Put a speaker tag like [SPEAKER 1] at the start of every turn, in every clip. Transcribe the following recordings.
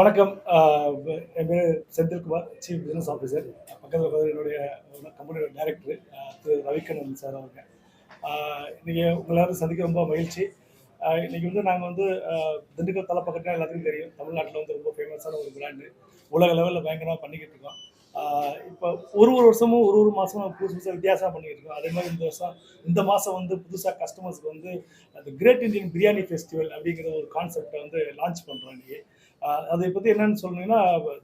[SPEAKER 1] வணக்கம். என் பேர் Senthilkumar, chief business officer. பக்கத்தில் உட்கார்ந்து என்னுடைய கம்பெனியோட டைரக்டர் திரு ரவிக்கண்ணன் சார் அவங்க. இன்னைக்கு உங்க எல்லாரும் சந்திக்க ரொம்ப மகிழ்ச்சி. இன்னைக்கு வந்து நாங்கள் வந்து திண்டுக்கல் தலப்பாக்கட்டினா எல்லாத்துக்கும் தெரியும். தமிழ்நாட்டில் வந்து ரொம்ப ஃபேமஸான ஒரு பிராண்டு. உலக லெவலில் பயங்கரமாக பண்ணிக்கிட்டு இருக்கோம். இப்போ ஒரு வருஷமும் ஒரு மாதமும் புதுசு புதுசாக வித்தியாசமாக பண்ணிக்கிட்டு இருக்கோம். அதே மாதிரி இந்த மாதம் வந்து புதுசாக கஸ்டமர்ஸ்க்கு வந்து அந்த கிரேட் இண்டியன் பிரியாணி ஃபெஸ்டிவல் அப்படிங்கிற ஒரு கான்செப்டை வந்து லான்ச் பண்ணுறோம் இன்னைக்கு. அதை பற்றி என்னன்னு சொன்னீங்கன்னா,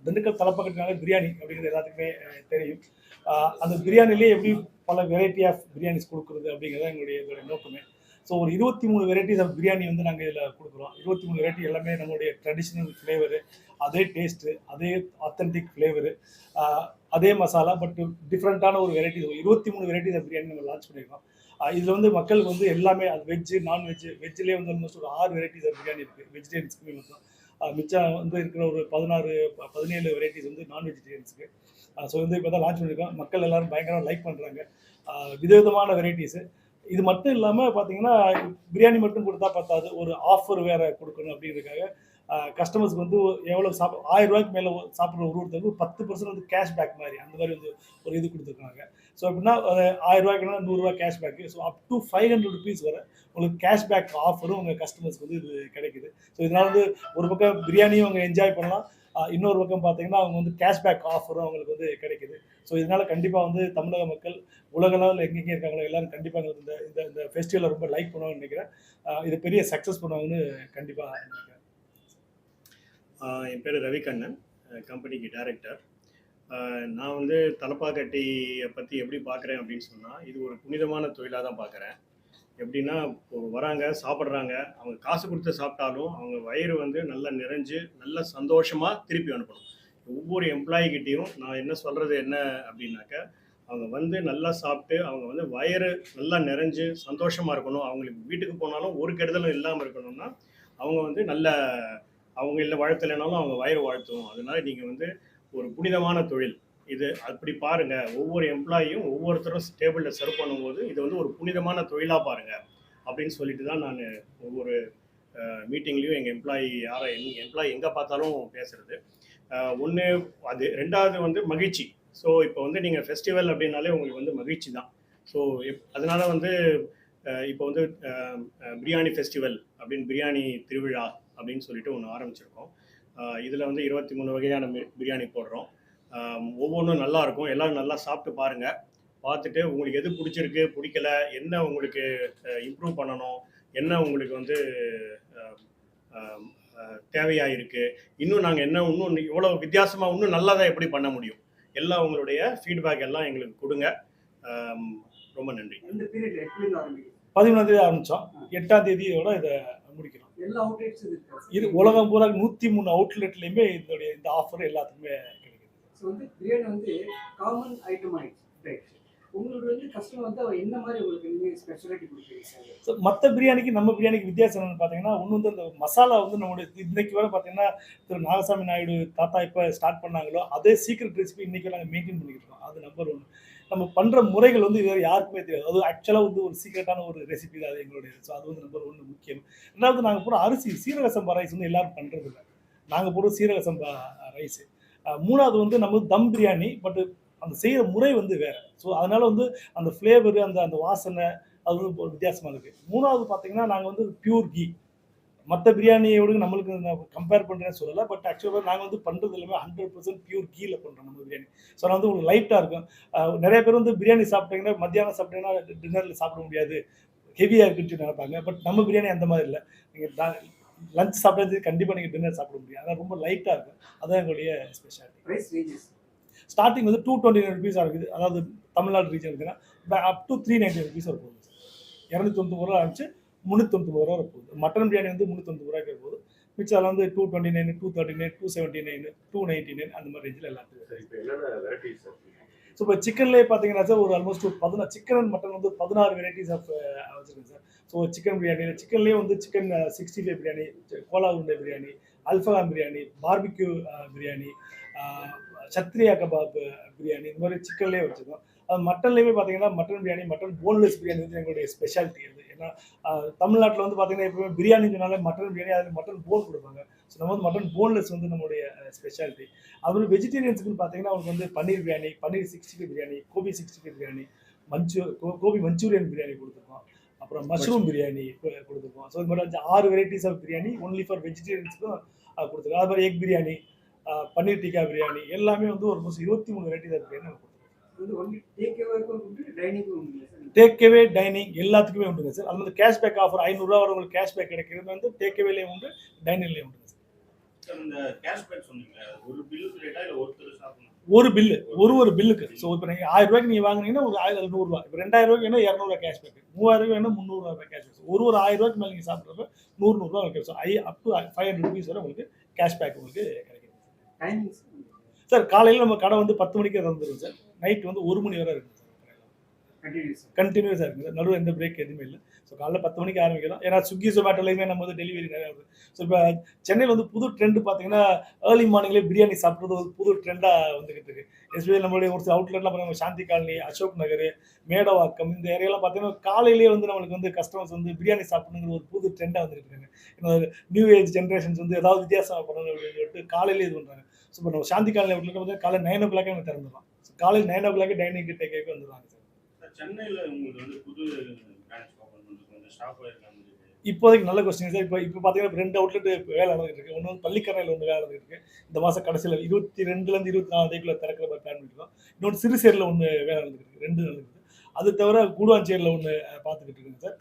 [SPEAKER 1] திண்டுக்கல் தலப்பாக்கட்டினாலே பிரியாணி அப்படிங்கிறது எல்லாத்துக்குமே தெரியும். அந்த பிரியாணிலேயே எப்படி பல வெரைட்டி ஆஃப் பிரியாணிஸ் கொடுக்குறது அப்படிங்கிறது இதோட நோக்கமே. ஸோ ஒரு 23 வெரைட்டிஸ் ஆஃப் பிரியாணி வந்து நாங்கள் இதில் கொடுக்குறோம். 23 வெரைட்டி எல்லாமே நம்மளுடைய ட்ரெடிஷ்னல் ஃப்ளேவரு, அதே டேஸ்ட்டு, அதே ஆத்தென்டிக் ஃப்ளேவரு, அதே மசாலா, பட் டிஃப்ரெண்ட்டான ஒரு வெரைட்டி. 23 வெரைட்டிஸ் ஆஃப் பிரியாணி நம்ம லான்ச் பண்ணியிருக்கோம். இதில் வந்து மக்களுக்கு வந்து எல்லாமே அது வெஜ்ஜு, நான்வெஜ்ஜு. வெஜ்ஜிலே வந்து ஆல்மோஸ்ட் ஒரு 6 வெரைட்டிஸ் ஆஃப் பிரியாணி இருக்குது வெஜிடேரியன்ஸ்க்குமே மட்டும். மிச்சம் வந்து இருக்கிற ஒரு 17 வெரைட்டிஸ் வந்து நான் வெஜிடேரியன்ஸுக்கு. ஸோ வந்து இப்போ தான் லான்ச் பண்ணியிருக்கோம். மக்கள் எல்லோரும் பயங்கரமாக லைக் பண்ணுறாங்க. விதவிதமான வெரைட்டிஸு. இது மட்டும் இல்லாமல் பார்த்தீங்கன்னா, பிரியாணி மட்டும் கொடுத்தா பத்தாது, ஒரு ஆஃபர் வேறு கொடுக்கணும் அப்படிங்கிறதுக்காக கஸ்டமர்ஸ்க்கு வந்து எவ்வளோ ₹1000 மேலே சாப்பிட்ற ஒருத்தருக்கு 10% வந்து கேஷ்பேக் மாதிரி அந்த மாதிரி வந்து ஒரு இது கொடுத்துருக்காங்க. ஸோ எப்படின்னா ₹1000க்குனா ₹100 கேஷ்பேக்கு. ஸோ அப் டு ₹500 வரை உங்களுக்கு கேஷ்பேக் ஆஃபரும் உங்கள் கஸ்டமர்ஸ்க்கு வந்து இது கிடைக்குது. ஸோ இதனால் வந்து ஒரு பக்கம் பிரியாணியும் அவங்க என்ஜாய் பண்ணலாம், இன்னொரு பக்கம் பார்த்தீங்கன்னா அவங்க வந்து கேஷ்பேக் ஆஃபரும் அவங்களுக்கு வந்து கிடைக்குது. ஸோ இதனால் கண்டிப்பாக வந்து தமிழக மக்கள் உலக அளவில் எங்கெங்கே இருக்காங்களோ எல்லாரும் கண்டிப்பாக இந்த இந்த இந்த ஃபெஸ்டிவலை ரொம்ப லைக் பண்ணுவாங்கன்னு நினைக்கிறேன். இது பெரிய சக்ஸஸ் பண்ணுவாங்கன்னு கண்டிப்பாக நினைக்கிறேன்.
[SPEAKER 2] என் பேர் ரவிக்கண்ணன், கம்பெனிக்கு டைரக்டர். நான் வந்து தலப்பாக்கட்டியை பற்றி எப்படி பார்க்குறேன் அப்படின்னு சொன்னால், இது ஒரு புனிதமான தொழிலாக தான் பார்க்குறேன். எப்படின்னா, இப்போ வராங்க, சாப்பிட்றாங்க, அவங்க காசு கொடுத்து சாப்பிட்டாலும் அவங்க வயிறு வந்து நல்லா நிறைஞ்சு நல்லா சந்தோஷமாக திருப்பி அனுப்பணும். ஒவ்வொரு எம்ப்ளாயிக்கிட்டேயும் நான் என்ன சொல்கிறது என்ன அப்படின்னாக்க, அவங்க வந்து நல்லா சாப்பிட்டு அவங்க வந்து வயிறு நல்லா நிறைஞ்சு சந்தோஷமாக இருக்கணும். அவங்களுக்கு வீட்டுக்கு போனாலும் ஒரு கெடுதலும் இல்லாமல் இருக்கணும்னா, அவங்க வந்து நல்ல அவங்க இல்லை வாழ்த்தலைனாலும் அவங்க வயிறு வாழ்த்தும். அதனால நீங்கள் வந்து ஒரு புனிதமான தொழில் இது. அப்படி பாருங்க, ஒவ்வொரு எம்ப்ளாயியும் ஒவ்வொருத்தரும் டேபிளில் சர்வ் பண்ணும்போது இது வந்து ஒரு புனிதமான தொழிலாக பாருங்க அப்படின்னு சொல்லிட்டு தான் நான் ஒவ்வொரு மீட்டிங்லேயும் எங்கள் எம்ப்ளாயி எங்கே பார்த்தாலும் பேசுறது. ஒன்று அது. ரெண்டாவது வந்து மகிழ்ச்சி. ஸோ இப்போ வந்து நீங்கள் ஃபெஸ்டிவல் அப்படின்னாலே உங்களுக்கு வந்து மகிழ்ச்சி தான். ஸோ அதனால வந்து இப்போ வந்து பிரியாணி ஃபெஸ்டிவல் அப்படின்னு பிரியாணி திருவிழா அப்படின்னு சொல்லிட்டு ஒன்று ஆரம்பிச்சிருக்கோம். இதில் வந்து 23 வகையான பிரியாணி போடுறோம். ஒவ்வொன்றும் நல்லா இருக்கும். எல்லோரும் நல்லா சாப்பிட்டு பாருங்கள். பார்த்துட்டு உங்களுக்கு எது பிடிச்சிருக்கு, பிடிக்கல, என்ன உங்களுக்கு இம்ப்ரூவ் பண்ணணும், என்ன உங்களுக்கு வந்து தேவையாக இருக்குது, இன்னும் நாங்கள் இன்னும் இவ்வளோ வித்தியாசமாக இன்னும் நல்லா தான் எப்படி பண்ண முடியும், எல்லாம் உங்களுடைய ஃபீட்பேக் எல்லாம் எங்களுக்கு கொடுங்க. ரொம்ப நன்றி.
[SPEAKER 1] 11ஆம் தேதி ஆரம்பித்தோம், 8ஆம் தேதியோட இதை முடிக்கிறோம். இது உலகம் பூரா 103 அவுட்லெட்லையுமே இந்த ஆஃபர் எல்லாத்துக்குமே கிடைக்குது.
[SPEAKER 3] ஸோ வந்து பிரியாணி வந்து காமன் ஐட்டம் ஆயிடுச்சு. உங்களுக்கு வந்து கஸ்டமர் வந்து என்ன மாதிரி உங்களுக்கு நீங்கள் ஸ்பெஷாலிட்டி கொடுக்குறீங்க சார்?
[SPEAKER 1] ஸோ மற்ற பிரியாணிக்கு நம்ம பிரியாணிக்கு வித்தியாசம் என்னன்னு பார்த்தீங்கன்னா, ஒன்று வந்து அந்த மசாலா வந்து நம்மளுடைய இன்னைக்கு வரை பார்த்தீங்கன்னா திரு நாகசாமி நாயுடு தாத்தா எப்போ ஸ்டார்ட் பண்ணாங்களோ அதே சீக்ரெட் ரெசிபி இன்றைக்கி நாங்கள் மெயின்டைன் பண்ணிக்கிட்டு இருக்கோம். அது நம்பர் 1. நம்ம பண்ணுற முறைகள் வந்து வேறு யாருக்குமே தெரியாது. அது ஆக்சுவலாக வந்து ஒரு சீக்ரெட்டான ஒரு ரெசிபி தான் அது எங்களுடைய. ஸோ அது வந்து நம்பர் 1 முக்கியம். ரெண்டாவது, நாங்கள் போகிற அரிசி சீரக சம்பா ரைஸ் வந்து எல்லோரும் பண்ணுறதில்ல. நாங்கள் போடுற சீரக சம்பா ரைஸு. மூணாவது வந்து நம்ம தம் பிரியாணி, பட் அந்த செய்கிற முறை வந்து வேறு. ஸோ அதனால் வந்து அந்த ஃப்ளேவரு, அந்த வாசனை அது வந்து ஒரு வித்தியாசமாக இருக்குது. மூணாவது பார்த்தீங்கன்னா, நாங்கள் வந்து பியூர் கீ. மற்ற பிரியாணியோட நம்மளுக்கு நான் கம்பேர் பண்ணுறேன்னு சொல்லலை, பட் ஆக்சுவலாக நாங்கள் வந்து பண்ணுறது எல்லாமே 100% பியூர் கீயில் பண்ணுறோம் நம்ம பிரியாணி. ஸோ நான் வந்து உங்களுக்கு லைட்டாக இருக்கும். நிறைய பேர் வந்து பிரியாணி சாப்பிட்டீங்கன்னா மத்தியானம் சாப்பிட்டீங்கன்னா டின்னரில் சாப்பிட முடியாது, ஹெவியாக இருக்குன்னு நினைப்பாங்க. பட் நம்ம பிரியாணி அந்த மாதிரி இல்லை. நீங்கள் லஞ்ச் சாப்பிட்றது கண்டிப்பாக நீங்கள் டின்னர் சாப்பிட முடியாது. அதான் ரொம்ப லைட்டாக இருக்கும். அதான் எங்களுடைய ஸ்பெஷாலிட்டி. ஸ்டார்டிங் வந்து ₹229 இருக்குது. அதாவது தமிழ்நாடு ரீஜன் இருக்குன்னா அப் டு ₹390 வரை போகுது. ₹299 ஆரம்பிச்சு ₹399 வரை போகுது. மட்டன் பிரியாணி வந்து ₹399 போகுது. மிச்சம் அதில் வந்து $229, $239, $279, $299 அந்த மாதிரி ரேஞ்சில் எல்லாத்துக்கும். ஸோ இப்போ சிக்கன்லேயே பார்த்தீங்கன்னா சார் ஒரு ஆல்மோஸ்ட் ஒரு 16 சிக்கன் அண்ட் மட்டன் வந்து 16 வெரைட்டிஸ் ஆஃப் வச்சுருக்கேன் சார். ஸோ சிக்கன் பிரியாணி, சிக்கன்லேயே வந்து சிக்கன் 65 பிரியாணி, கோலா உருண்டை பிரியாணி, அல்ஃபகாம் பிரியாணி, பார்பிக்யூ பிரியாணி, சத்ரியா கபாப் பிரியாணி, இந்த மாதிரி சிக்கன்லேயே வச்சுருக்கோம். மட்டன்லேயுமே பார்த்தீங்கன்னா mutton biryani, mutton boneless biryani வந்து எங்களுடைய ஸ்பெஷாலிட்டி அது. ஏன்னா தமிழ்நாட்டில் வந்து பார்த்தீங்கன்னா எப்பவுமே பிரியாணின்னு சொன்னாலே மட்டன் பிரியாணி, அதில் மட்டன் போன் கொடுப்பாங்க. ஸோ நம்ம வந்து மட்டன் போன்லெஸ் வந்து நம்மளுடைய ஸ்பெஷாலிட்டி. அதுவும் வெஜிடேரியன்ஸுக்குன்னு பார்த்தீங்கன்னா அவங்களுக்கு வந்து பன்னீர் பிரியாணி, பன்னீர் 65 பிரியாணி, கோபி 65 பிரியாணி, கோபி மஞ்சூரியன் பிரியாணி கொடுத்துருக்கோம். அப்புறம் மஷ்ரூம் பிரியாணி கொடுத்துருக்கோம். ஸோ இது மாதிரி 6 varieties of biryani only for வெஜிடேரியன்ஸுக்கும் கொடுத்துருக்கோம். அது மாதிரி எக் பிரியாணி, பன்னீர் டிக்கா பிரியாணி எல்லாமே வந்து ஒரு 23 வெரைட்டிஸ் ஆஃப் பிரியாணி நம்ம கொடுத்துருக்கோம். டேக் அவே டைனிங் எல்லாத்துக்குமே உண்டுங்க சார். அது வந்து கேஷ்பேக் ஆஃபர் ₹500 வரவங்களுக்கு கேஷ்பேக் கிடைக்கிறது வந்து டேக் அவேலையும் உண்டு, டைனிங்லேயும் உண்டு
[SPEAKER 2] சார். இந்த கேஷ்பேக் சொன்னீங்க, ஒரு பில்லுக்கு ரேட்டா இல்லை ஒருத்தர் சாப்பிடணும்?
[SPEAKER 1] ஒரு பில்லு, ஒரு பில்லுக்கு. ஸோ இப்போ நீங்கள் ₹1000 நீங்கள் வாங்குனீங்கன்னா ஒரு ₹100. இப்போ ₹2000 வேணும் ₹200 கேஷ்பேக், ₹3000 வேணும் ₹300 கேஷ்பேக். ஒரு ₹1000 மேலே நீங்கள் சாப்பிட்றப்ப ₹100 கிடைக்கும். ஸோ அப் டு ₹500 வரை உங்களுக்கு கேஷ்பேக் உங்களுக்கு கிடைக்கும். சார் காலையில் நம்ம கடை வந்து 10 மணிக்கு திறந்துடும் சார். நைட் வந்து 1 மணி வரை இருக்கும் சார். கண்டினியூஸாக இருக்குது. நடுவில் எந்த பிரேக் எதுவுமே இல்லை. ஸோ காலைல 10 மணிக்கு ஆரம்பிக்கிறோம். ஏன்னா ஸ்விக்கி ஜொமேட்டோலையுமே நம்ம வந்து டெலிவரி நிறையா வருது. ஸோ இப்போ சென்னையில் வந்து புது ட்ரெண்டு பார்த்தீங்கன்னா ஏர்லி மார்னிங்லேயே பிரியாணி சாப்பிட்றது ஒரு புது ட்ரெண்டாக வந்துகிட்டு இருக்கு. எஸ்பெஷலி நம்மளுடைய ஒரு சில அவுட்லெட்லாம் பார்த்தீங்கன்னா சாந்தி காலனி, அசோக் நகர், மேடவாக்கம் இந்த ஏரியாலாம் பார்த்தீங்கன்னா காலையிலேயே வந்து நம்மளுக்கு வந்து கஸ்டமர்ஸ் வந்து பிரியாணி சாப்பிடணுங்கிற ஒரு புது ட்ரெண்டாக வந்துட்டு இருக்காங்க. ஏன்னா நியூ ஏஜ் ஜென்ரேஷன்ஸ் வந்து ஏதாவது வித்தியாசம் பண்ணணும் அப்படின்னு சொல்லிட்டு காலையிலேயே இது பண்ணுறாங்க. ஸோ இப்போ நம்ம சாந்தி காலனி அவுட்லெட் பார்த்தீங்கன்னா காலை 9 o'clock நம்ம திறந்துடலாம். ஸோ காலையில் 9 o'clock டைனிங் டேக்கே வந்துடுவாங்க சார்.
[SPEAKER 2] சென்னையில் உங்களுக்கு வந்து புது பிரான்ச் ஓப்பன் பண்ணுறதுக்கு வந்து ஸ்டாஃப் இருக்காங்க?
[SPEAKER 1] இப்போதைக்கு நல்ல கொஸ்டின் சார். இப்போ பார்த்தீங்கன்னா 2 அவுட்லெட் வேலை நடந்துட்டு இருக்கு. ஒன்று வந்து பள்ளிக்கரணையில் ஒன்று வேலை நடந்துட்டு இருக்கு. இந்த மாதம் கடைசியில் 22லேருந்து 24 திறக்கிற மாதிரி பிளான் பண்ணிருக்கோம். இன்னொன்று சிறுசேரியில் ஒன்று வேலை நடந்துட்டு இருக்கு. 2 நடந்துருக்கு. அது தவிர கூடுவாஞ்சேரியில் ஒன்று பார்த்துக்கிட்டு இருக்குங்க சார்.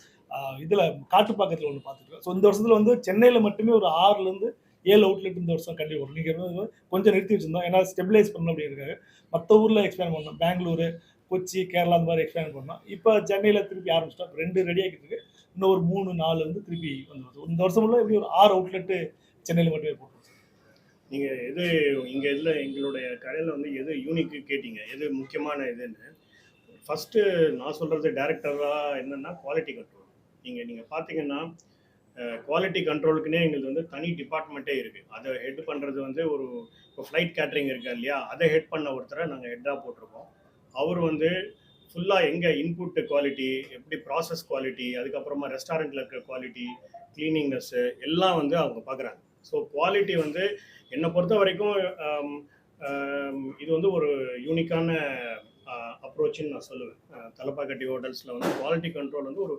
[SPEAKER 1] இதில் காட்டுப்பாக்கத்தில் ஒன்று பார்த்துருக்கோம். ஸோ இந்த வருஷத்தில் வந்து சென்னையில் மட்டுமே ஒரு 6லேருந்து 7 அவுட்லெட் இந்த வருஷம் கண்டிப்பாக வரும். நீங்கள் கொஞ்சம் நிறுத்தி வச்சுருந்தோம். ஏன்னா ஸ்டெபிலைஸ் பண்ணணும் அப்படிங்கிறதுக்காக. மற்ற ஊரில் எக்ஸ்பேண்ட் பண்ணோம். பெங்களூரு, கொச்சி, கேரளா அந்த மாதிரி எக்ஸ்பேண்ட் பண்ணோம். இப்போ சென்னையில் திருப்பி ஆரம்பிச்சிட்டோம். 2 ரெடி ஆகிட்டு இருக்கு. இன்னும் ஒரு 3, 4 வந்து திருப்பி வந்துடும். இந்த வருஷம் ஃபுல்லாக எப்படி ஒரு 6 அவுட்லெட்டு சென்னையில் மட்டுமே போட்டுருவோம் சார்.
[SPEAKER 2] நீங்கள் எது இங்கே இதில் எங்களுடைய கடையில் வந்து எது யூனிக்கு கேட்டிங்க, எது முக்கியமான இதுன்னு. ஃபஸ்ட்டு நான் சொல்கிறது டேரக்டராக என்னென்னா குவாலிட்டி கண்ட்ரோல். நீங்கள் பார்த்தீங்கன்னா குவாலிட்டி கண்ட்ரோலுக்குன்னே எங்களுக்கு வந்து தனி டிபார்ட்மெண்ட்டே இருக்குது. அதை ஹெட் பண்ணுறது வந்து இப்போ ஃப்ளைட் கேட்ரிங் இருக்கா இல்லையா, அதை ஹெட் பண்ண ஒருத்தரை நாங்கள் ஹெட்டாக போட்டிருக்கோம். அவர் வந்து ஃபுல்லாக எங்கே இன்புட் குவாலிட்டி, எப்படி ப்ராசஸ் குவாலிட்டி, அதுக்கப்புறமா ரெஸ்டாரண்ட்டில் இருக்கிற குவாலிட்டி, க்ளீனிங்னஸ்ஸு எல்லாம் வந்து அவங்க பார்க்குறாங்க. ஸோ குவாலிட்டி வந்து என்னை பொறுத்த வரைக்கும் இது வந்து ஒரு யூனிக்கான அப்ரோச்சுன்னு நான் சொல்லுவேன். தலப்பாக்கட்டி ஹோட்டல்ஸில் வந்து குவாலிட்டி கண்ட்ரோல் வந்து ஒரு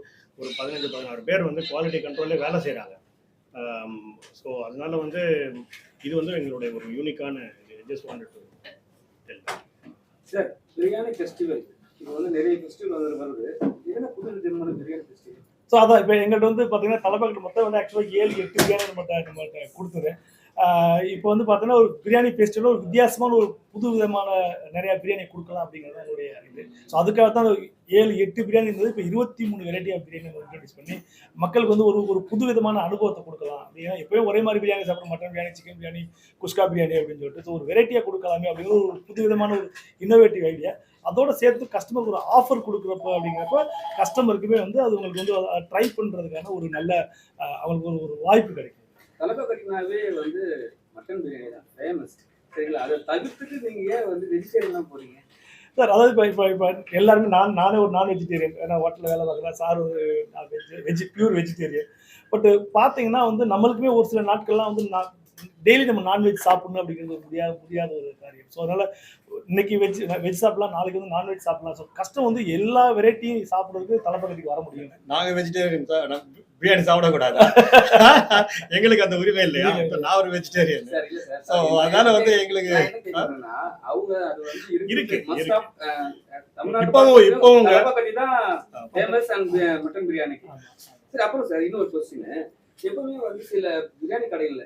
[SPEAKER 2] 15-16 பேர் வந்து குவாலிட்டி கண்ட்ரோல்லே வேலை செய்கிறாங்க. ஸோ அதனால வந்து இது வந்து எங்களுடைய ஒரு யூனிக்கான just wanted to tell.
[SPEAKER 3] Sir biryani festival இப்போ வந்து நிறைய ஃபெஸ்டிவல் வருது. என்ன புது விதமான பிரியாணி ஃபெஸ்டிவல்?
[SPEAKER 1] ஸோ அதான் இப்போ எங்கள்கிட்ட வந்து பார்த்தீங்கன்னா தலப்பாக்கட்டு மொத்தம் வந்து ஆக்சுவலாக 7-8 பிரியாணி நம்மகிட்ட கொடுத்துது. இப்போ வந்து பார்த்தீங்கன்னா ஒரு பிரியாணி ஃபெஸ்டிவல் ஒரு வித்தியாசமான ஒரு புது விதமான நிறையா பிரியாணி கொடுக்கலாம் அப்படிங்கிறது என்னுடைய இது. ஸோ அதுக்காக தான் 7-8 பிரியாணி இருந்தது. இப்போ 23 வெரைட்டி ஆஃப் பிரியாணி இன்ட்ரடியூஸ் பண்ணி மக்களுக்கு வந்து ஒரு புது விதமான அனுபவத்தை கொடுக்கலாம் அப்படின்னா, எப்போயும் ஒரே மாதிரி பிரியாணி சாப்பிட மட்டன் பிரியாணி, சிக்கன் பிரியாணி, குஸ்கா பிரியாணி அப்படின்னு சொல்லிட்டு ஸோ ஒரு வெரைட்டியாக கொடுக்கலாமே அப்படிங்கிற ஒரு புது விதமான ஒரு இன்னோவேட்டிவ் ஐடியா. அதோட சேர்த்து கஸ்டமருக்கு ஒரு ஆஃபர் கொடுக்குறப்ப அப்படிங்கிறப்ப கஸ்டமருக்குமே வந்து அது உங்களுக்கு வந்து ட்ரை பண்ணுறதுக்கான ஒரு நல்ல அவங்களுக்கு ஒரு வாய்ப்பு கிடைக்கும்.
[SPEAKER 3] தலப்பாக்கட்டினாவே வந்து மட்டன் பிரியாணி தான் ஃபேமஸ், சரிங்களா? அதை தவிர்த்துட்டு நீங்கள் ஏன் வந்து வெஜிடேரியன் தான் போகிறீங்க
[SPEAKER 1] சார்? அதாவது இப்போ எல்லாருமே நானே ஒரு நான் வெஜிடேரியன். ஏன்னா ஹோட்டலில் வேலை பார்க்குறேன். சார் ஒரு பியூர் வெஜிடேரியன். பட் பார்த்தீங்கன்னா வந்து நம்மளுக்குமே ஒரு சில நாட்கள்லாம் வந்து டெய்லி நம்ம நான்வெஜ் சாப்பிடணும் அப்படிங்கிறது முடியாத ஒரு காரியம். ஸோ அதனால் இன்னைக்கு வெஜ் சாப்பிடலாம், நாளைக்கு வந்து நான்வெஜ் சாப்பிடலாம். ஸோ கஷ்டம் வந்து எல்லா வெரைட்டியும் சாப்பிட்றதுக்கு தலப்பாக்கட்டிக்கு வர முடியும்.
[SPEAKER 2] நாங்கள் வெஜிடேரியன் தான், பிரியாணி சாப்பிடக்கூடாது. எங்களுக்கு அந்த உரிமை இல்லையா? நான் ஒரு வெஜிடேரியன். ஸோ அதனால வந்து எங்களுக்கு
[SPEAKER 3] அவங்க அது வந்து
[SPEAKER 2] இருக்கு.
[SPEAKER 3] இப்பவும் தலப்பாக்கட்டி தான் ஃபேமஸ் அண்ட் மட்டன் பிரியாணி. சரி, அப்புறம் சார் இன்னொரு கொஸ்டின். எப்பவுமே வந்து சில பிரியாணி கடைகள்ல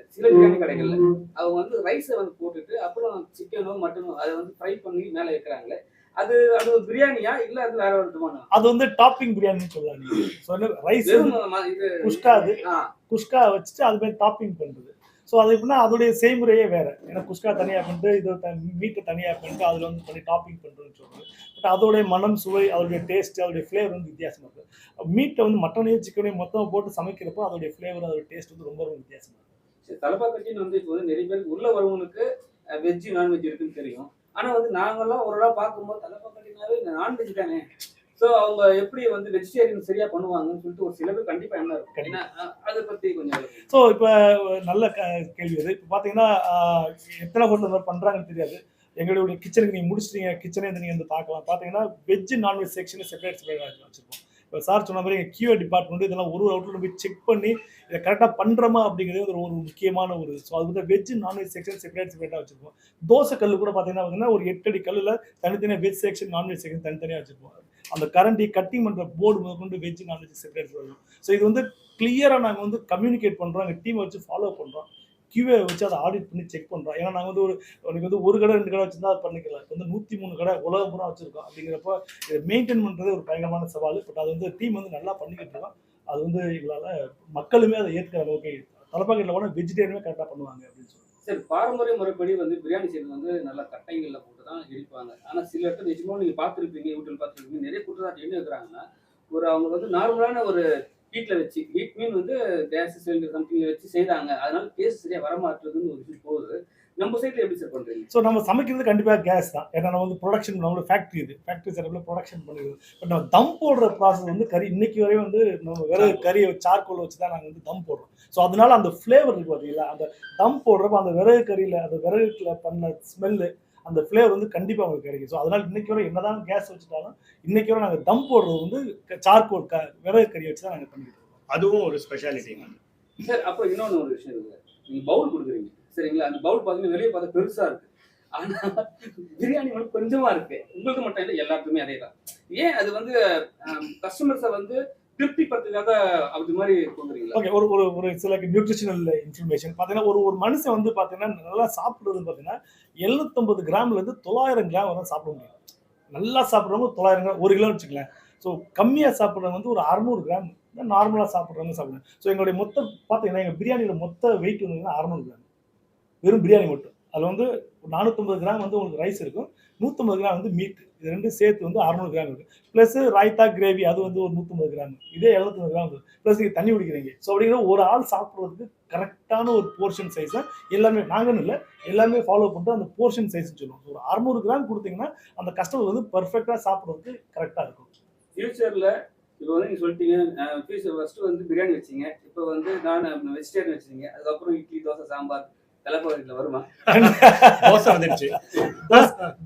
[SPEAKER 3] அவங்க வந்து ரைஸை வந்து போட்டுட்டு அப்புறம் சிக்கனோ மட்டனோ அதை வந்து ஃப்ரை பண்ணி மேலே வைக்கிறாங்களே, அது பிரியாணியா இல்ல அது வேற ஒரு விதமான?
[SPEAKER 1] அது வந்து டாப்பிங் பிரியாணின்னு சொல்லலாம். ரைஸ் குஸ்கா வச்சுட்டு அது மாதிரி டாப்பிங் பண்றது. ஸோ அது எப்படின்னா அதோடைய செய்முறையே வேற. ஏன்னா குஸ்கா தனியாக பண்ணிட்டு இது மீட்டை தனியாக பண்ணிட்டு அதில் வந்து பண்ணி டாப்பிங் பண்ணுறதுன்னு சொல்றது. பட் அதோடைய மனம், சுவை, அதோடைய டேஸ்ட், அதோடைய ஃப்ளேவர் வந்து வித்தியாசமாக இருக்குது. மீட்டை வந்து மட்டனையும் சிக்கனையும் மொத்தமாக போட்டு சமைக்கிறப்போ அதோடைய ஃப்ளேவர், அதோடைய டேஸ்ட் வந்து ரொம்ப ரொம்ப வித்தியாசமாக இருக்கும்.
[SPEAKER 3] தலப்பாக்கட்டின்னு வந்து இப்போ வந்து நிறைய பேருக்கு உள்ள வரவங்களுக்கு வெஜ்ஜு நான்வெஜ் இருக்குன்னு தெரியும். ஆனா வந்து நாங்கெல்லாம் ஒரு நாள் பார்க்கும்போது தலைப்பாக்கட்டினாவே நான்வெஜ் தானே. ஸோ அவங்க எப்படி வந்து வெஜிடேரியன் சரியா பண்ணுவாங்கன்னு சொல்லிட்டு ஒரு சில பேர் கண்டிப்பா என்ன இருக்கும். ஏன்னா அதை பத்தி கொஞ்சம்.
[SPEAKER 1] ஸோ இப்போ நல்ல கேள்வி அது. இப்போ பார்த்தீங்கன்னா எத்தனை ஹோட்டல் இந்த மாதிரி பண்ணுறாங்கன்னு தெரியாது. எங்களுடைய கிச்சனுக்கு நீங்கள் முடிச்சிட்டீங்க, கிச்சனே நீங்கள் வந்து பார்க்கலாம். பார்த்தீங்கன்னா வெஜ் நான்வெஜ் செக்ஷன் செப்பரேட்டாக வச்சுருப்போம். இப்போ சார் சொன்ன மாதிரி கியூஏ டிபார்ட்மெண்ட் இதெல்லாம் ஒரு அவுட்லெட் போய் செக் பண்ணி இதை கரெக்டாக பண்ணுறோமா அப்படிங்கிறது ஒரு முக்கியமான ஒரு. ஸோ அது வந்து வெஜ் நான்வெஜ் செக்ஷன் செப்பரேட்டாக வச்சுருப்போம். தோசை கல் கூட பார்த்தீங்கன்னா ஒரு 8 அடி கல்லில் தனித்தனியாக வெஜ் செக்ஷன் நான்வெஜ் செக்ஷன் தனித்தனியாக வச்சுருப்போம். அந்த கரண்டி கட்டிங் பண்ணுற போர்டு முதற்கொண்டு வெஜ் நான்வெஜ் செப்பரேட் பண்ணுவோம். ஸோ இது வந்து கிளியராக நாங்கள் வந்து கம்யூனிகேட் பண்ணுறோம், எங்கள் டீமை வச்சு ஃபாலோ பண்ணுறோம், கியூஏ வச்சு அதை ஆடிட் பண்ணி செக் பண்ணுறோம். ஏன்னா நாங்கள் வந்து ஒரு கடை 2 கடை வச்சுருந்தா அது பண்ணிக்கலாம். இப்போ வந்து 103 கடை உலகம் பூரா வச்சுருக்கோம். அப்படிங்கிறப்ப இதை மெயின்டைன் பண்ணுறது ஒரு பயங்கரமான சவால். பட் அது வந்து டீம் வந்து நல்லா பண்ணிக்கிட்டு இருக்கோம். அது வந்து எங்களால் மக்களுமே அதை ஏற்றுக்கிற அளவுக்கு தலைப்பாக்கட்டில் கூட வெஜிடேரியனுமே கரெக்டாக பண்ணுவாங்க அப்படின்னு சொல்லுவாங்க.
[SPEAKER 3] சரி, பாரம்பரிய முறைப்படி வந்து பிரியாணி செய்யறது வந்து நல்லா கட்டைங்கள்ல போட்டு தான் இடிப்பாங்க. ஆனா சில இடத்துல நிஜமா நீங்க பார்த்துருப்பீங்க, யூடியூப் பார்த்துருப்பீங்க, நிறைய குற்றச்சாட்டு என்ன இருக்கிறாங்கன்னா, அவங்க வந்து நார்மலான ஒரு ஹீட்ல வச்சு ஹீட் மீன் வந்து கேஸ் சிலிண்டர் சம்திங்ல வச்சு செய்றாங்க. அதனால டேஸ்ட் சரியா வரமாட்டுறதுன்னு ஒரு விஷயம் போகுது. நம்ம சைட்ல எப்படி சார் பண்றீங்க?
[SPEAKER 1] ஸோ நம்ம சமைக்கிறது கண்டிப்பாக கேஸ் தான். ஏன்னா நம்ம வந்து ப்ரொடக்ஷன் நம்மளோட ஃபேக்ட்ரி இது. ஃபேக்ட்ரி செட்டப்பில் ப்ரொடக்ஷன் பண்ணிடுது. பட் நம்ம தம் போடுற ப்ராசஸ் வந்து கறி இன்னைக்கு வரையும் வந்து நம்ம விறகு கறியை சார்கோல் வச்சு தான் நாங்கள் வந்து தம் போடுறோம். ஸோ அதனால அந்த ஃப்ளேவர் இருக்கு பார்த்தீங்களா, அந்த தம் போடுறப்ப அந்த விறகு கறியில் அந்த விறகுல பண்ண ஸ்மெல்லு அந்த ஃப்ளேவர் வந்து கண்டிப்பாக உங்களுக்கு கிடைக்கும். ஸோ அதனால இன்னைக்கு வரை என்னதான் கேஸ் வச்சுட்டாலும் இன்னைக்கு வரை நாங்கள் தம் போடுறது வந்து சார்கோல் விறகு கறி வச்சு தான் நாங்கள் பண்ணிக்கிட்டு இருக்கோம்.
[SPEAKER 2] அதுவும் ஒரு ஸ்பெஷாலிட்டி.
[SPEAKER 3] சார் அப்புறம் இன்னொன்று ஒரு விஷயம் இருக்கு. நீங்க பவுல் கொடுக்குறீங்க சரிங்களா, அந்த பவுல் பார்த்தீங்கன்னா வெளியே பார்த்தா பெருசா இருக்கு. ஆனா பிரியாணி வந்து கொஞ்சமா இருக்கு. உங்களுக்கு மட்டும் இல்லை, எல்லாருக்குமே அதே தான். ஏன் அது வந்து கஸ்டமர்ஸை வந்து திருப்திப்படுத்துக்காக அது மாதிரி கொடுக்குறீங்களா?
[SPEAKER 1] ஓகே, ஒரு சில நியூட்ரிஷனல் இன்ஃபர்மேஷன் பார்த்தீங்கன்னா ஒரு மனுஷன் வந்து பார்த்தீங்கன்னா நல்லா சாப்பிட்றது பார்த்தீங்கன்னா 750 கிராம்லேருந்து 900 கிராம் வரை சாப்பிட முடியும். நல்லா சாப்பிட்றவங்க 900 கிராம் 1 கிலோ வச்சுக்கலாம். ஸோ கம்மியாக சாப்பிட்றவங்க வந்து ஒரு 600 கிராம் நார்மலாக சாப்பிட்றவங்க சாப்பிடுங்க. ஸோ எங்களுடைய மொத்த பார்த்தீங்கன்னா எங்கள் பிரியாணியோட மொத்த வெயிட் வந்து 600 கிராம் வெறும் பிரியாணி மட்டும். அதில் வந்து 450 கிராம் வந்து உங்களுக்கு ரைஸ் இருக்கும், 150 கிராம் வந்து மீட். இது ரெண்டும் சேர்த்து வந்து 600 கிராம் இருக்குது. ப்ளஸ் ராய்த்தா கிரேவி அது வந்து ஒரு 150 கிராம். இதே 750 கிராம் இருக்குது. ப்ளஸ் நீங்கள் தண்ணி குடிக்கிறீங்க. ஸோ அப்படிங்கிற ஒரு ஆள் சாப்பிட்றதுக்கு கரெக்டான ஒரு போர்ஷன் சைஸை எல்லாமே நாங்கன்னு இல்லை எல்லாமே ஃபாலோ பண்ணிட்டு அந்த போர்ஷன் சைஸ்ன்னு சொல்லுவோம். ஒரு 600 கிராம் கொடுத்தீங்கன்னா அந்த கஸ்டமர் வந்து பர்ஃபெக்டாக சாப்பிட்றதுக்கு கரெக்டாக இருக்கும்.
[SPEAKER 3] ஃபியூச்சரில் இப்போ வந்து நீங்கள் சொல்லிட்டீங்க, ஃபியூச்சர் ஃபஸ்ட்டு வந்து பிரியாணி வச்சிங்க, இப்போ வந்து நான் வெஜிடேரியன் வச்சுருங்க, அதுக்கப்புறம் இட்லி தோசை சாம்பார் தலைப்பாக்கட்டில் வருமா?
[SPEAKER 2] தோசை வந்துருச்சு.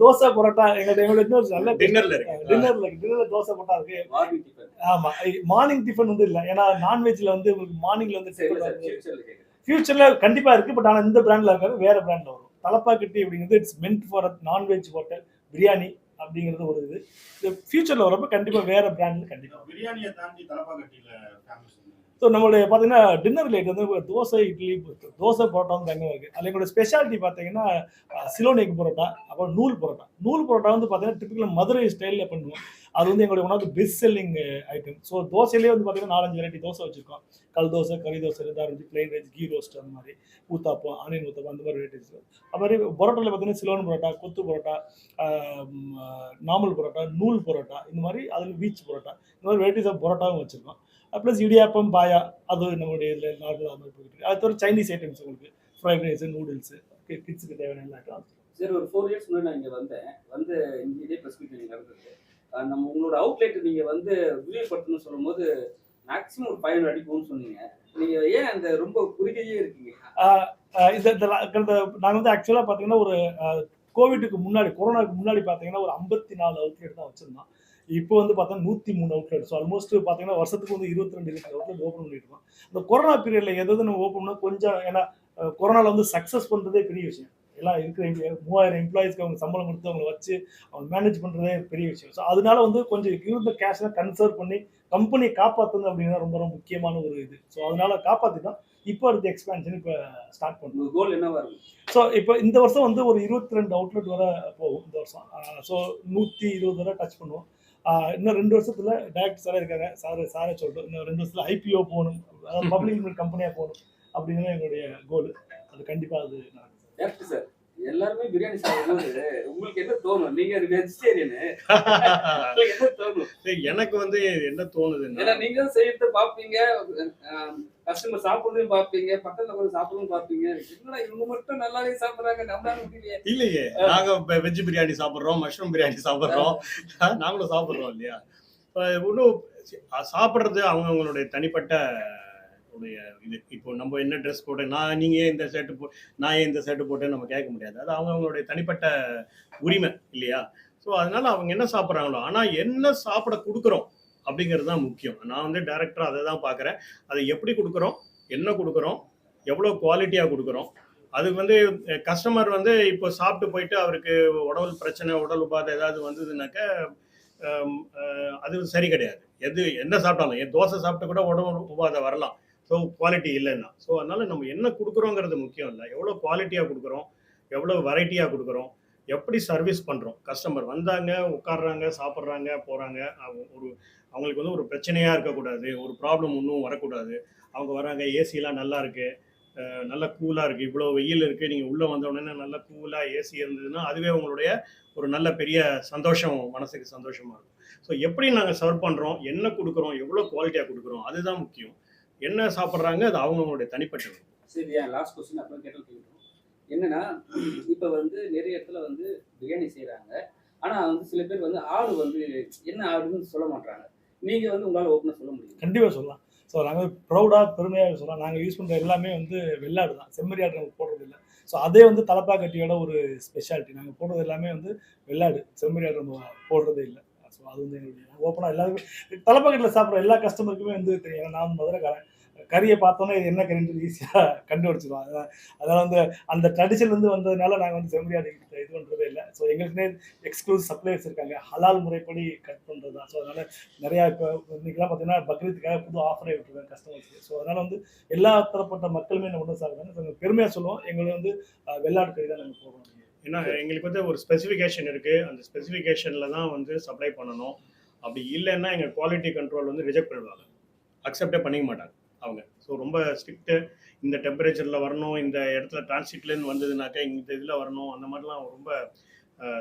[SPEAKER 1] தோசை பரோட்டா எங்களுடைய இன்னொரு நல்ல
[SPEAKER 2] டின்னர்ல
[SPEAKER 1] தோசை பரோட்டா இருக்கு.
[SPEAKER 3] Morning tiffin.
[SPEAKER 1] ஆமா, மார்னிங் டிஃபன் வந்து இல்லை. ஏன்னா நான்வெஜ்ல வந்து உங்களுக்கு மார்னிங்ல வந்து ஃபியூச்சர்ல கண்டிப்பா இருக்கு. பட் ஆனால் இந்த பிராண்ட்ல இருக்காது, வேற பிராண்ட்ல வரும். தலப்பாக்கட்டி அப்படிங்கிறது it's meant for non veg hotel biryani அப்படிங்கிறது ஒரு இது. ஃபியூச்சர்ல வரப்ப கண்டிப்பா வேற பிராண்ட்ல கண்டிப்பா
[SPEAKER 4] பிரியாணியை தாண்டி தலப்பாக்கட்டியில ஃபேமஸ்.
[SPEAKER 1] ஸோ நம்மளுடைய பார்த்தீங்கன்னா டின்னர் லேட் வந்து தோசை இட்லி தோசை பரோட்டா வந்து தங்க இருக்குது. அதில் எங்களோட ஸ்பெஷாலிட்டி பார்த்தீங்கன்னா சிலோன் எக் பரோட்டா, அப்புறம் நூல் பரோட்டா. நூல் பரோட்டா வந்து பார்த்தீங்கன்னா டிப்பிக்கல் மதுரை ஸ்டைலில் பண்ணுவோம். அது வந்து எங்களுடைய one of the best selling item. So தோசையிலே வந்து பார்த்தீங்கன்னா 4-5 வெரைட்டி தோசை வச்சுருக்கோம். கல் தோசை, கறி தோசை, ரெண்டாவது பிளெயின் ரைஸ், கீ ரோஸ்ட், அந்த மாதிரி ஊத்தாப்பம், ஆனியன் ஊத்தாப்பம், அந்த மாதிரி வெரைட்டிஸ். அது மாதிரி பரோட்டாவில் பார்த்தீங்கன்னா சிலோன் பரோட்டா, கொத்து பரோட்டா, நார்மல் பரோட்டா, நூல் பரோட்டா, இந்த மாதிரி அதில் பீச் பரோட்டா, இந்த மாதிரி வெரைட்டிஸ் ஆஃப் பரோட்டாவும் வச்சுருக்கோம். ப்ளஸ் இடியாப்பம், பாயா, அது நம்மளுடைய இதில் நார்மலாக மாதிரி போயிட்டு. அது தவிர சைனீஸ் ஐட்டம்ஸ் உங்களுக்கு ஃப்ரைட் ரைஸு, நூடுல்ஸு, கிட்ஸுக்கு தேவையான எல்லா ஐட்டம்.
[SPEAKER 3] சரி, ஒரு 4 இயர்ஸ் முன்னாடி நான் இங்கே வந்தேன். வந்து இங்கே இதே ப்ரெஸ் மீட் நீங்கள் நடந்தது. நம்ம உங்களோட அவுட்லெட் நீங்கள் வந்து விரிவுபடுத்தணும்னு சொல்லும்போது மேக்ஸிமம் ஒரு 500 அடி போகணும்னு சொன்னீங்க. நீங்கள் ஏன் அந்த ரொம்ப குறுகியே இருக்கீங்க?
[SPEAKER 1] நாங்கள் வந்து ஆக்சுவலாக பார்த்தீங்கன்னா ஒரு கோவிட்டுக்கு முன்னாடி, கொரோனாவுக்கு முன்னாடி பார்த்தீங்கன்னா ஒரு 54 அவுட்லெட் தான் வச்சுருந்தோம். இப்போ வந்து பார்த்தீங்கன்னா 103 அவுட்லெட். ஸோ ஆல்மோஸ்ட் பார்த்தீங்கன்னா வருஷத்துக்கு வந்து 22 அவுட்லெட் ஓப்பன் பண்ணிட்டு இருக்கோம். இந்த கொரோனா பீரியடில் எதாவது நம்ம ஓப்பன் பண்ணால் கொஞ்சம், ஏன்னா கொரோனாவில் வந்து சக்ஸஸ் பண்ணுறதே பெரிய விஷயம். எல்லாம் இருக்கிற 3000 எம்ப்ளாயிஸ்க்கு அவங்க சம்பளம் கொடுத்து அவங்களை வச்சு அவங்க மேனேஜ் பண்ணுறதே பெரிய விஷயம். ஸோ அதனால வந்து கொஞ்சம் இருந்த கேஷ்லாம் கன்சர்வ் பண்ணி கம்பெனியை காப்பாற்றுங்க அப்படின்னா ரொம்ப ரொம்ப முக்கியமான ஒரு இது. ஸோ அதனால காப்பாற்றி தான் இப்போ அடுத்த எக்ஸ்பேன்ஷன் இப்போ ஸ்டார்ட் பண்ணுறோம்.
[SPEAKER 3] கோல் என்னவா இருக்கும்?
[SPEAKER 1] ஸோ இப்போ இந்த வருஷம் வந்து ஒரு 22 அவுட்லெட் வரை போகும் இந்த வருஷம். ஸோ 120 வரை டச் பண்ணுவோம். இன்னும் 2 வருஷத்துல டைரக்டர் சாரே இருக்காங்க, சாரே சொல்லிட்டு இன்னும் 2 வருஷத்துல ஐபிஓ போகணும், அதாவது பப்ளிக் லிமிடெட் கம்பெனியாக போகணும் அப்படிங்கிறது எங்களுடைய கோல். அது கண்டிப்பாக அது நடக்கும்.
[SPEAKER 3] சார், எல்லாருமே பிரியாணி சாப்பிடும்போது உங்களுக்கு என்ன தோணும்? நீங்க வெஜிடேரியனு, உங்களுக்கு என்ன தோணும்?
[SPEAKER 2] எனக்கு வந்து என்ன தோணுதுன்னா,
[SPEAKER 3] ஏன்னா நீங்க செய்யறத பாப்பீங்க, கஸ்டமர் சாப்பிடுறதையும் பாப்பீங்க, பக்கத்துல உட்கார்ந்து சாப்பிடுறதும் பாப்பீங்க. என்னடா இவங்க மட்டும் நல்லாவே சாப்பிடுறாங்க, நம்மளால முடியலையே.
[SPEAKER 2] இல்லையே நாங்க வெஜ் பிரியாணி சாப்பிடுறோம், மஷ்ரூம் பிரியாணி சாப்பிடுறோம், நாங்களும் சாப்பிடுறோம் இல்லையா? இன்னும் சாப்பிடுறது அவங்களுடைய தனிப்பட்ட உடைய இது. இப்போ நம்ம என்ன ட்ரெஸ் போட்டேன், நீங்க ஏன் இந்த ஷர்ட் நான் ஏன் இந்த ஷர்ட் போட்டேன்னு நம்ம கேட்க முடியாது. அது அவங்களுடைய தனிப்பட்ட உரிமை இல்லையா? ஸோ அதனால அவங்க என்ன சாப்பிட்றாங்களோ, ஆனால் என்ன சாப்பிட கொடுக்குறோம் அப்படிங்கிறது தான் முக்கியம். நான் வந்து டைரக்டராக அதை தான் பார்க்குறேன். அதை எப்படி கொடுக்குறோம், என்ன கொடுக்குறோம், எவ்வளோ குவாலிட்டியாக கொடுக்குறோம். அதுக்கு வந்து கஸ்டமர் வந்து இப்போ சாப்பிட்டு போயிட்டு அவருக்கு உடல் பிரச்சனை, உடல் உபாதை ஏதாவது வந்ததுனாக்க அது சரி கிடையாது. என்ன சாப்பிட்டாலும் தோசை சாப்பிட்டு கூட உடல் உபாதை வரலாம். ஸோ குவாலிட்டி இல்லைன்னா. ஸோ அதனால நம்ம என்ன கொடுக்குறோங்கிறது முக்கியம் இல்லை, எவ்வளோ குவாலிட்டியாக கொடுக்குறோம், எவ்வளோ வெரைட்டியாக கொடுக்குறோம், எப்படி சர்வீஸ் பண்ணுறோம். கஸ்டமர் வந்தாங்க, உட்காடுறாங்க, சாப்பிட்றாங்க, போகிறாங்க. அவங்களுக்கு வந்து ஒரு பிரச்சனையாக இருக்கக்கூடாது, ஒரு ப்ராப்ளம் ஒன்றும் வரக்கூடாது. அவங்க வராங்க, ஏசிலாம் நல்லா இருக்குது, நல்லா கூலாக இருக்குது, இவ்வளோ வெயில் இருக்குது, நீங்கள் உள்ளே வந்த உடனே நல்லா கூலாக ஏசி இருந்ததுன்னா அதுவே உங்களுடைய ஒரு நல்ல பெரிய சந்தோஷம், மனசுக்கு சந்தோஷமாக இருக்கும். ஸோ எப்படி நாங்கள் சர்வ் பண்ணுறோம், என்ன கொடுக்குறோம், எவ்வளோ குவாலிட்டியாக கொடுக்குறோம், அதுதான் முக்கியம். என்ன சாப்பிட்றாங்க அது அவங்களுடைய தனிப்பட்டது.
[SPEAKER 3] சரி, லாஸ்ட் கொஸ்டின் அப்புறம் கேட்டோம். என்னன்னா இப்போ வந்து நிறைய இடத்துல வந்து பிரியாணி செய்கிறாங்க, ஆனால் வந்து சில பேர் வந்து ஆடு வந்து என்ன ஆடுன்னு சொல்ல மாட்டாங்க. நீங்கள் வந்து உங்களால் ஓப்பனாக சொல்ல முடியும்?
[SPEAKER 1] கண்டிப்பாக சொல்லலாம். ஸோ நாங்கள் ப்ரௌடாக பெருமையாக சொல்லலாம். நாங்கள் யூஸ் பண்ணுற எல்லாமே வந்து வெள்ளாடு தான், செம்மறி ஆடு நம்ம போடுறது இல்லை. ஸோ அதே வந்து தலப்பாக்கட்டியோட ஒரு ஸ்பெஷாலிட்டி. நாங்கள் போடுறது எல்லாமே வந்து வெள்ளாடு, செம்மறி ஆடு நம்ம போடுறதே இல்லை. ஸோ அது வந்து எங்களுடைய ஓப்பனாக எல்லாருமே தலப்பாக்கட்டில் சாப்பிட்ற எல்லா கஸ்டமருக்குமே வந்து தெரியும். ஏன்னா நான் வந்து மதுரைக்காரன், கறியை பார்த்தோன்னே இது என்ன கறின்னு ஈஸியாக கண்டுபிடிச்சிடுவோம். அதனால் வந்து அந்த ட்ரெடிஷன்லேருந்து வந்ததுனால நாங்கள் வந்து செம்மறி ஆடு இது பண்ணுறதே இல்லை. ஸோ எங்களுக்குன்னே எக்ஸ்க்ளூசிவ் சப்ளையர்ஸ் இருக்காங்க, ஹலால் முறைப்படி கட் பண்ணுறது தான். ஸோ அதனால் நிறையா இப்போ இன்றைக்கெலாம் பார்த்தீங்கன்னா பக்ரீத்துக்காக புது ஆஃபரே விட்டுருக்காங்க கஸ்டமர்ஸ்க்கு. ஸோ அதனால் வந்து எல்லா தரப்பட்ட மக்களுமே என்ன ஒன்று சாப்பிட்றாங்க. ஸோ பெருமையாக சொல்லுவோம், எங்களுக்கு வந்து வெள்ளாடு கறி தான் நாங்கள் போடுறோம்.
[SPEAKER 2] ஏன்னா எங்களுக்கு வந்து ஒரு ஸ்பெசிஃபிகேஷன் இருக்குது, அந்த ஸ்பெசிஃபிகேஷனில் தான் வந்து சப்ளை பண்ணணும். அப்படி இல்லைன்னா எங்கள் குவாலிட்டி கண்ட்ரோல் வந்து ரிஜெக்ட் பண்ணிடுவாங்க, அக்செப்டே பண்ணிக்க மாட்டாங்க அவங்க. ஸோ ரொம்ப ஸ்ட்ரிக்ட்டு, இந்த டெம்பரேச்சரில் வரணும், இந்த இடத்துல டிரான்சிட்லேருந்து வந்ததுனாக்கா இந்த இதில் வரணும், அந்த மாதிரிலாம் ரொம்ப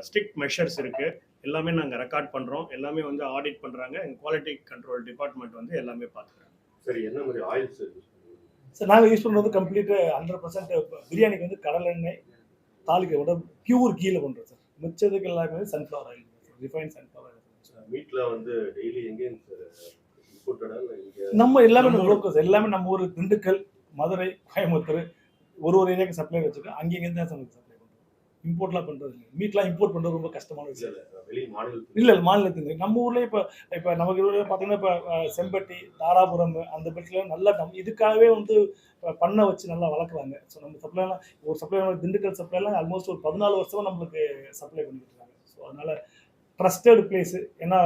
[SPEAKER 2] ஸ்ட்ரிக்ட் மெஷர்ஸ் இருக்குது. எல்லாமே நாங்கள் ரெக்கார்ட் பண்ணுறோம், எல்லாமே வந்து ஆடிட் பண்ணுறாங்க. எங்கள் குவாலிட்டி கண்ட்ரோல் டிபார்ட்மெண்ட் வந்து எல்லாமே பார்த்துக்கிறாங்க.
[SPEAKER 5] சரி, என்ன மாதிரி ஆயில்ஸ்
[SPEAKER 1] சார் நாங்கள் யூஸ் பண்ணுறது கம்ப்ளீட்டு 100% பிரியாணிக்கு வந்து கடலெண்ணெய், தாளிக்க விட பியூர் கீழே பண்ணுறோம் சார். மிச்சதுக்கு எல்லாமே sunflower oil, refine sunflower oil.
[SPEAKER 5] மீட்ல வந்து டெய்லி எங்கேயும் இம்போர்ட்டடா இல்லை இங்கே?
[SPEAKER 1] நம்ம எல்லாமே நம்ம லோக்கல்ஸ், எல்லாமே நம்ம ஊர் திண்டுக்கல், மதுரை, கோயம்புத்தூர், ஒரு ஏரியாவுக்கு சப்ளை வச்சுருக்கோம். அங்கேருந்து தான் சமைச்சு சப்ளை பண்ணுறோம். இம்போர்ட்லாம் பண்ணுறது இல்லை. மீட்லாம் இம்போர்ட் பண்ணுறது ரொம்ப கஷ்டமான விஷயம்.
[SPEAKER 5] வெளி மாநிலத்தில்
[SPEAKER 1] இல்லை மாநிலத்துக்கு நம்ம ஊர்லேயே இப்போ நமக்கு பார்த்தீங்கன்னா இப்போ செம்பட்டி, தாராபுரம் அந்த பட்சத்தில் நல்லா நம்ம இதுக்காகவே வந்து பண்ண வச்சு நல்லா வளர்க்குறாங்க. ஸோ நம்ம சப்ளைலாம் ஒரு சப்ளை திண்டுக்கல் சப்ளைலாம் ஆல்மோஸ்ட் ஒரு 14 வருஷமாக நம்மளுக்கு சப்ளை பண்ணிட்டு இருக்காங்க. ஸோ அதனால் ட்ரஸ்டட் பிளேஸு. ஏன்னா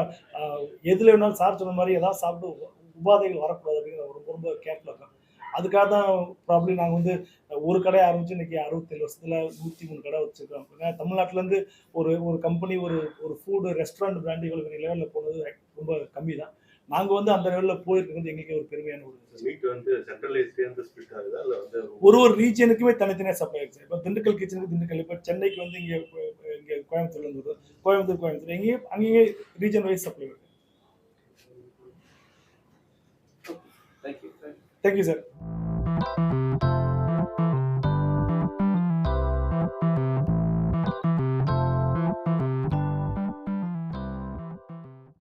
[SPEAKER 1] எதில் வேணாலும் சார் சொன்ன மாதிரி ஏதாவது சாப்பிட்டு உபாதைகள் வரக்கூடாது அப்படிங்கிற ரொம்ப ரொம்ப கேர்ஃபுல்லாக இருக்கும். அதுக்காக தான் ப்ராப்ளம் நாங்கள் வந்து ஒரு கடை ஆரம்பித்து இன்றைக்கி 67 வருஷத்தில் 103 கடை வச்சுருக்கோம். ஏன்னா தமிழ்நாட்டிலேருந்து ஒரு கம்பெனி ஒரு ஃபுட்டு ரெஸ்டாரண்ட் பிராண்ட் இவ்வளோ பெரிய லெவலில் போனது ரொம்ப கம்மி தான். நாங்கள் வந்து அந்த லெவலில் போயிருக்கிறது எங்களுக்கு ஒரு பெருமையான ஒரு
[SPEAKER 5] மீட் வந்து சென்ட்ரலைஸ்டு ஸ்பிளிட் ஆகுதா இல்லை வந்து
[SPEAKER 1] ஒரு ரீஜனுக்குமே தனித்தனியாக சப்ளை ஆகிடுச்சு. இப்போ திண்டுக்கல் கிச்சனுக்கு திண்டுக்கல், இப்போ சென்னைக்கு வந்து இங்கே கோயம்புத்தூர்லேருந்து வரும், கோயம்புத்தூர் எங்கேயும் அங்கேயே ரீஜன் வைஸ் சப்ளை வருது.
[SPEAKER 3] தேங்க்யூ.
[SPEAKER 1] Thank you sir.